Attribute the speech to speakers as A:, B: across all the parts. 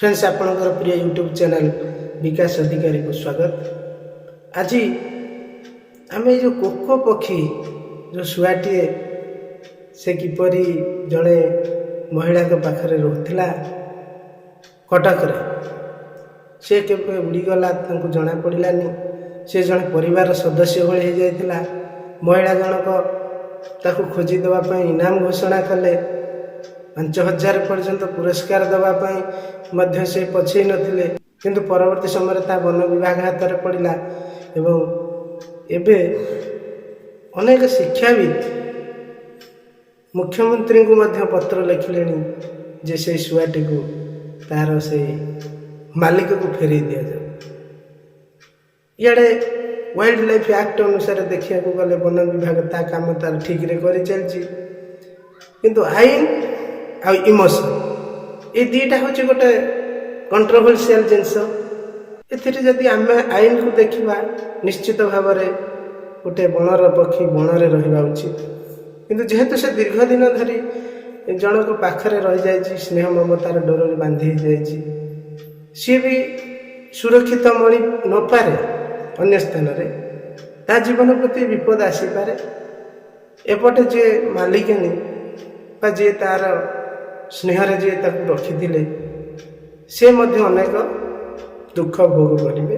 A: Friends आपणकर प्रिय YouTube channel विकास अधिकारी को स्वागत। आज आम जो कोको पक्षी जो शुआटे से किपरि जड़े महिला पाखरे रोला कटक से केवे उड़ीगला जना पड़ानी से जड़े परिवार सदस्य भाई हो जाता। महिला जनक ताकू खोजी देवाई इनाम घोषणा कले 5,000 पर्यंत पुरस्कार देवाई से पछे नथिले, किंतु परवर्ती समय ता वन विभाग हाथ में पड़ा एवं एबे अनेक शिक्षाविद मुख्यमंत्री को मध्य पत्र लिखिले जे से शुआटी को तार से मालिक को फेरे दि जाए। इे वाइल्ड लाइफ एक्ट अनुसार देखा गले वन विभाग ता काम तार ठीक रे कर चलती, किंतु आईन आ इमोशन ये दुईटा हूँ गोटे कंट्रोवर्शियल जिनस। एदि आम आईन को देखा निश्चित भाव में गोटे बणर पक्षी बणरे रहा उचित, किंतु जेहेतु से दीर्घ दिन धरी जनक पाखरे रही जाइए स्नेह ममतार डोर बांधि जाइए, सी भी सुरक्षित मणि न पारे अन्य स्थान ता जीवन प्रति विपद आसीपे। एपटे जे मालिकानी जे तार स्नेह जे रखी से अनेक दुख भोग करेंगे।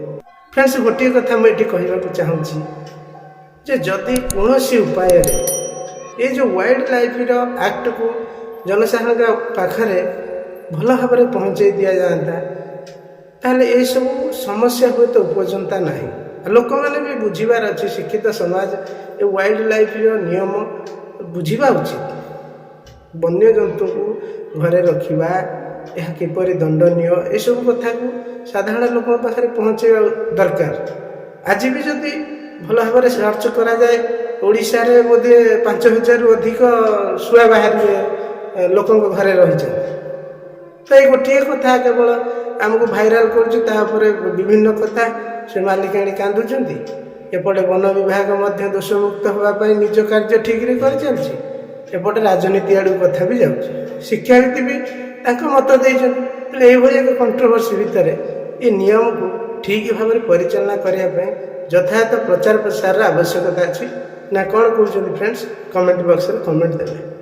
A: फ्रेंड्स गोटे कथा मुझे कहवाक चाहूँगी जे जदि कौन उपाय ये जो वाइल्ड लाइफ एक्ट को जनसाधारण पाखरे भल भाव में पहुँचे दि जाता ताले ये सब समस्या हुए तो उपजंता ना। लोक मैंने भी बुझार अच्छे शिक्षित समाज ये वाइल्ड लाइफ नियम बुझा उचित। वन्य जंतु को घरे रखा यह किपरि दंडनीय ये सब कथा को साधारण लोक पाखे पहुँचे दरकार। आज भी जदि भल भाव में सर्च करा जाए ओडिशा रे बोधे 5,000 अधिक शुआ बाहर लोक घरे रही तो ये गोटे कथा केवल आमको भाइराल कर विभिन्न कथा से मालिकाणी कांदुंट। एपटे वन विभाग दोषमुक्त होगापाई निज कार्य ठीक रे कर चलती, एपटे राजनीति आड़ कथा भी जाऊँ। शिक्षाविद भी मत देते एक कंट्रोवर्सी भितर ये नियम को ठीक भाव में परिचालना करने यथायथ प्रचार प्रसार आवश्यकता अच्छी ना कौन कहते फ्रेंड्स कमेंट बॉक्स में कमेंट देवे।